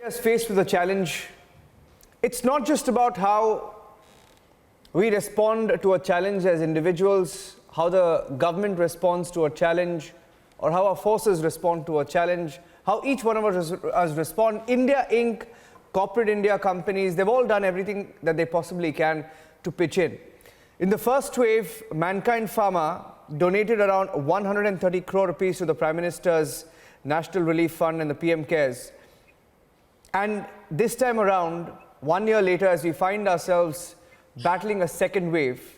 Is faced with a challenge. It's not just about how we respond to a challenge as individuals, how the government responds to a challenge, or how our forces respond to a challenge, how each one of us respond. India Inc., corporate India companies, they've all done everything that they possibly can to pitch in. In the first wave, Mankind Pharma donated around 130 crore rupees to the Prime Minister's National Relief Fund and the PM Cares. And this time around, 1 year later, as we find ourselves battling a second wave,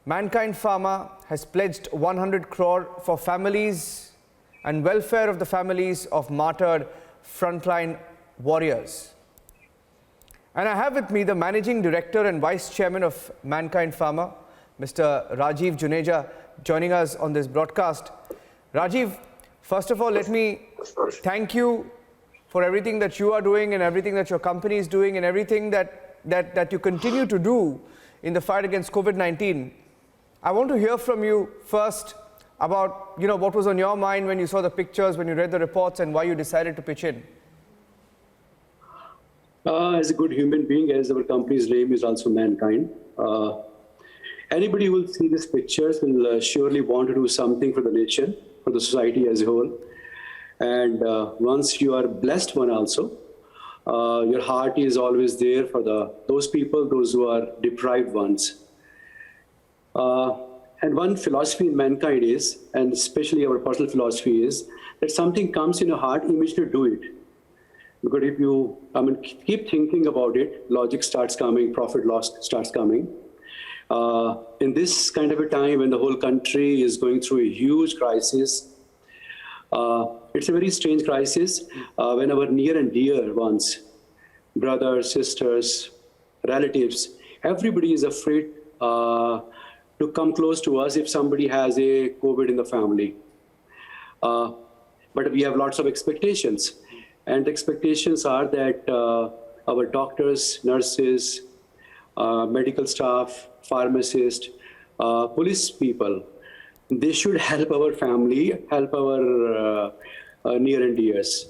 Mankind Pharma has pledged 100 crore for families and welfare of the families of martyred frontline warriors. And I have with me the Managing Director and Vice Chairman of Mankind Pharma, Mr. Rajiv Juneja, joining us on this broadcast. Rajiv, first of all, let me thank you for everything that you are doing and everything that your company is doing and everything that you continue to do in the fight against COVID-19. I want to hear from you first about, what was on your mind when you saw the pictures, when you read the reports, and why you decided to pitch in. As a good human being, as our company's name is also Mankind, anybody who will see these pictures will surely want to do something for the nation, for the society as a whole. And once you are blessed one also, your heart is always there for those people, those who are deprived ones. And one philosophy in Mankind is, and especially our personal philosophy is, that something comes in your heart, immediately do it. Because if you keep thinking about it, logic starts coming, profit loss starts coming. In this kind of a time when the whole country is going through a huge crisis, it's a very strange crisis when our near and dear ones, brothers, sisters, relatives, everybody is afraid to come close to us if somebody has a COVID in the family. But we have lots of expectations. And the expectations are that our doctors, nurses, medical staff, pharmacists, police people, they should help our family, help our near and dears.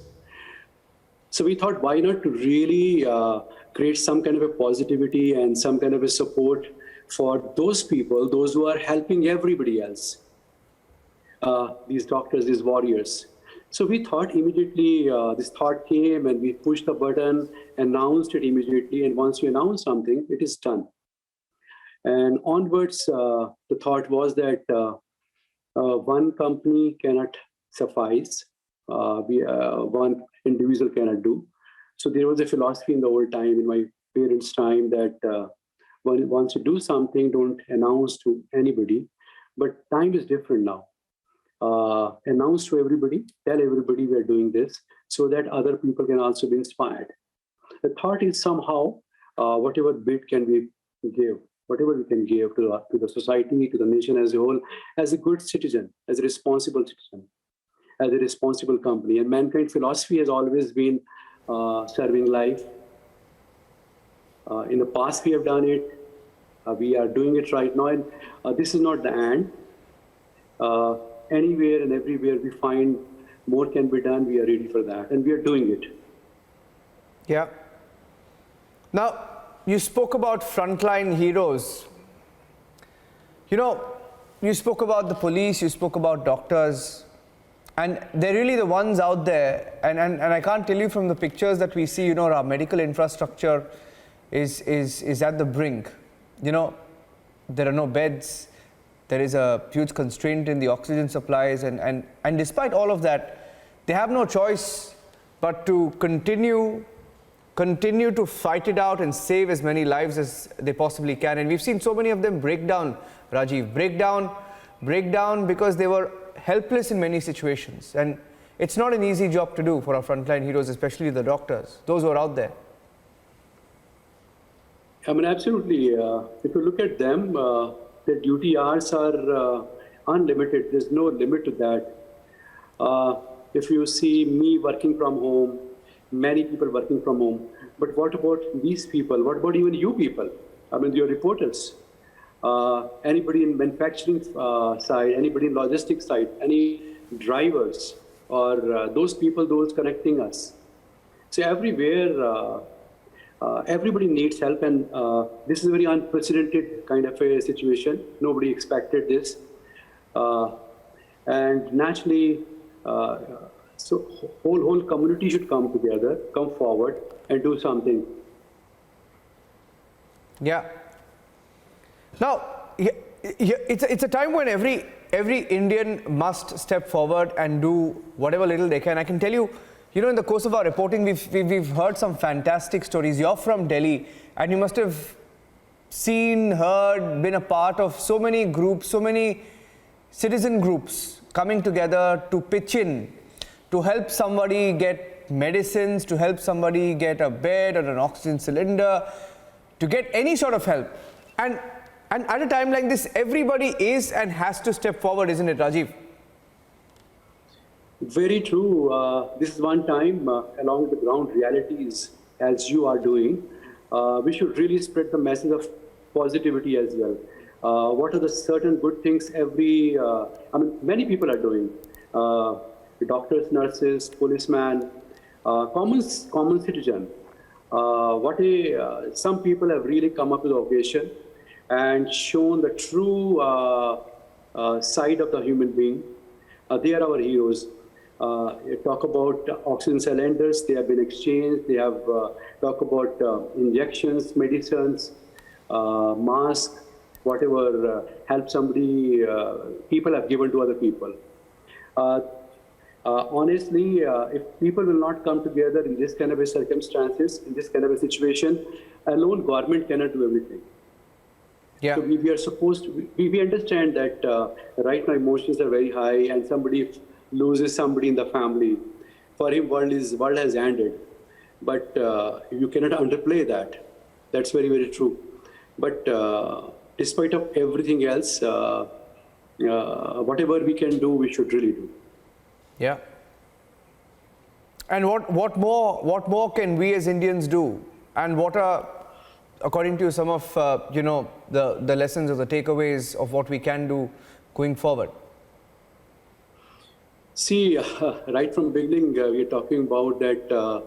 So we thought, why not to really create some kind of a positivity and some kind of a support for those people, those who are helping everybody else, these doctors, these warriors. So we thought immediately, this thought came and we pushed the button, announced it immediately, and once you announce something, it is done. And onwards, the thought was that one company cannot suffice, one individual cannot do. So there was a philosophy in the old time, in my parents' time, that once you do something, don't announce to anybody. But time is different now. Announce to everybody, tell everybody we are doing this, so that other people can also be inspired. The thought is somehow, whatever bit can we give, whatever we can give to the society, to the nation as a whole, as a good citizen, as a responsible citizen, as a responsible company. And Mankind philosophy has always been serving life. In the past, we have done it. We are doing it right now. And this is not the end. Anywhere and everywhere we find more can be done, we are ready for that. And we are doing it. Yeah. Now, you spoke about frontline heroes. You spoke about the police, you spoke about doctors, and they're really the ones out there. And I can't tell you from the pictures that we see, our medical infrastructure is at the brink. There are no beds. There is a huge constraint in the oxygen supplies. And despite all of that, they have no choice but to continue to fight it out and save as many lives as they possibly can. And we've seen so many of them break down, Rajiv, break down because they were helpless in many situations. And it's not an easy job to do for our frontline heroes, especially the doctors, those who are out there. Absolutely. If you look at them, their duty hours are unlimited. There's no limit to that. If you see me working from home, many people working from home, but what about these people? What about even you people? Your reporters. Anybody in manufacturing side, anybody in logistics side, any drivers, or those people, those connecting us. So everywhere, everybody needs help, and this is a very unprecedented kind of a situation. Nobody expected this, and naturally, so whole community should come together, come forward, and do something. Yeah. Now, it's a time when every Indian must step forward and do whatever little they can. I can tell you, in the course of our reporting, we've heard some fantastic stories. You're from Delhi, and you must have seen, heard, been a part of so many groups, so many citizen groups coming together to pitch in, to help somebody get medicines, to help somebody get a bed or an oxygen cylinder, to get any sort of help. And at a time like this, everybody is and has to step forward, isn't it, Rajiv? Very true. This is one time, along with the ground realities, as you are doing, we should really spread the message of positivity as well. What are the certain good things many people are doing. Doctors, nurses, policemen, common citizen. Some people have really come up with the occasion and shown the true side of the human being. They are our heroes. Talk about oxygen cylinders, they have been exchanged. They have talk about injections, medicines, masks, whatever help somebody, people have given to other people. Honestly, if people will not come together in this kind of circumstances, in this kind of a situation, alone government cannot do everything. Yeah. So we are supposed to, we understand that right now emotions are very high, and somebody loses somebody in the family, for him world has ended. But you cannot underplay that. That's very, very true. But despite of everything else, whatever we can do, we should really do. Yeah. And what more can we as Indians do? And what are, according to you, some of the lessons or the takeaways of what we can do going forward? See, right from beginning, we are talking about that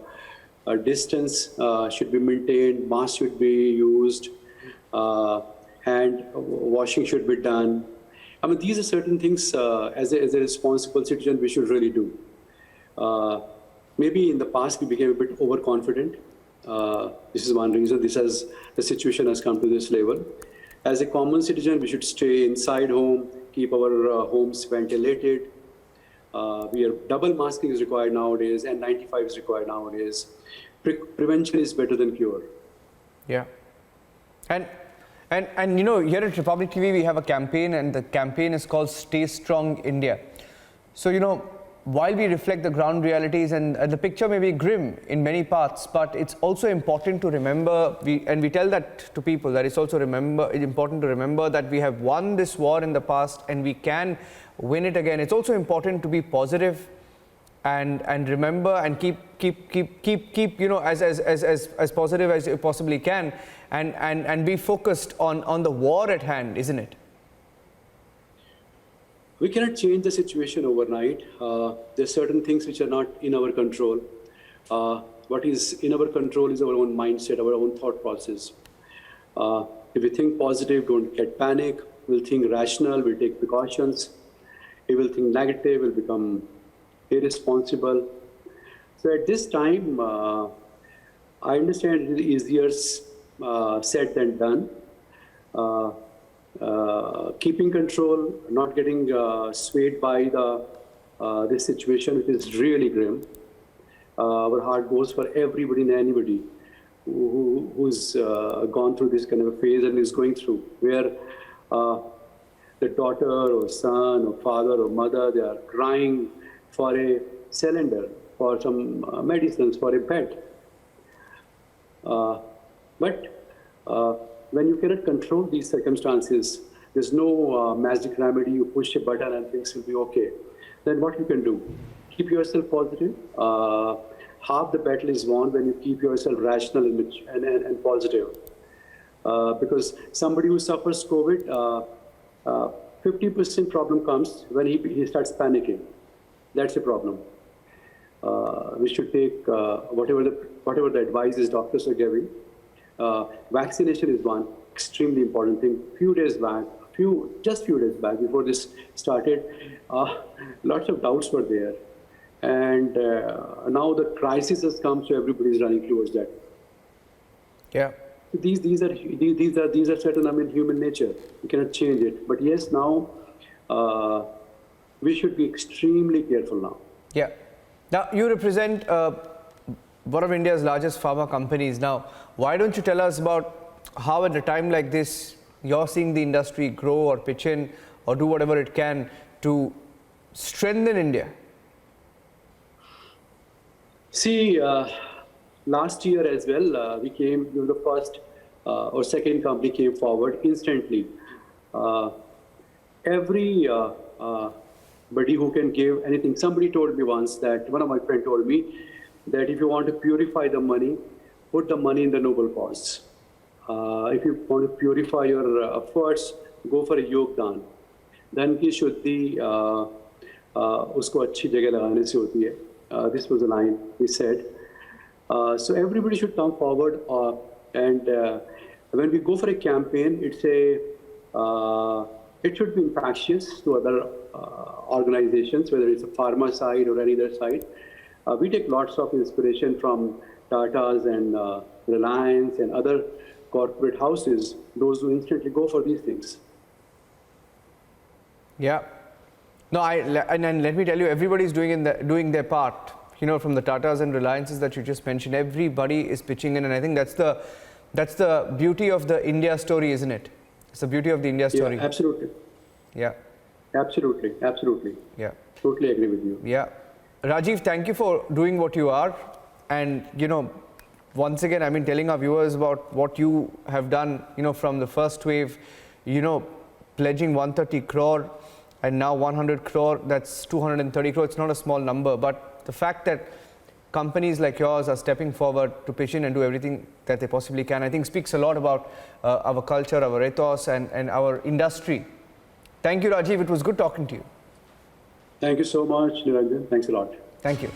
distance should be maintained, mask should be used, hand washing should be done. I mean, these are certain things as a responsible citizen we should really do. Maybe in the past we became a bit overconfident. This is one reason the situation has come to this level. As a common citizen, we should stay inside home, keep our homes ventilated. Double masking is required nowadays, and N95 is required nowadays. Prevention is better than cure. Yeah. And here at Republic TV, we have a campaign, and the campaign is called Stay Strong India. So, while we reflect the ground realities, and the picture may be grim in many parts, but it's also important to remember, we tell that to people, that it's also important to remember that we have won this war in the past and we can win it again. It's also important to be positive and remember and keep as positive as you possibly can, and be focused on the war at hand, isn't it? We cannot change the situation overnight. There are certain things which are not in our control. What is in our control is our own mindset, our own thought process. If we think positive, don't get panic. We'll think rational, we'll take precautions. If we'll think negative, we'll become irresponsible. So at this time, I understand it is easier said than done. Keeping control, not getting swayed by this situation, which is really grim. Our heart goes for everybody and anybody who's gone through this kind of a phase and is going through, where the daughter or son or father or mother, they are crying for a cylinder, for some medicines, for a bed. But when you cannot control these circumstances, there's no magic remedy, you push a button and things will be okay. Then what you can do? Keep yourself positive. Half the battle is won when you keep yourself rational and positive. Because somebody who suffers COVID, 50% problem comes when he starts panicking. That's a problem. we should take whatever the advices doctors are giving. Vaccination is one extremely important thing. Few days back, before this started, lots of doubts were there, and now the crisis has come, so everybody is running towards that. Yeah. These are certain, I mean, human nature. You cannot change it. But yes, now we should be extremely careful now. Yeah. Now, you represent one of India's largest pharma companies. Now, why don't you tell us about how at a time like this, you're seeing the industry grow or pitch in or do whatever it can to strengthen India? See, last year as well, we were the first or second company came forward instantly. Everybody who can give anything. Somebody told me once that, one of my friends told me that if you want to purify the money, put the money in the noble cause. If you want to purify your efforts, go for a yogdan. धन की शुद्धि उसको अच्छी जगह लगाने से होती है. This was a line he said. So everybody should come forward, and when we go for a campaign, it should be infectious to other organizations, whether it's a pharma side or any other side. We take lots of inspiration from Tata's and Reliance and other corporate houses, those who instantly go for these things. Yeah. No, and let me tell you, everybody's doing their part. You know, from the Tatas and Reliances that you just mentioned, everybody is pitching in, and I think that's the beauty of the India story, isn't it? It's the beauty of the India story. Yeah, absolutely. Yeah. Absolutely. Yeah. Totally agree with you. Yeah. Rajiv, thank you for doing what you are, and you know, once again, I mean, telling our viewers about what you have done. You know, from the first wave, you know, pledging 130 crore, and now 100 crore. That's 230 crore. It's not a small number, but the fact that companies like yours are stepping forward to pitch in and do everything that they possibly can, I think speaks a lot about our culture, our ethos, and our industry. Thank you, Rajiv. It was good talking to you. Thank you so much, Niranjan. Thanks a lot. Thank you.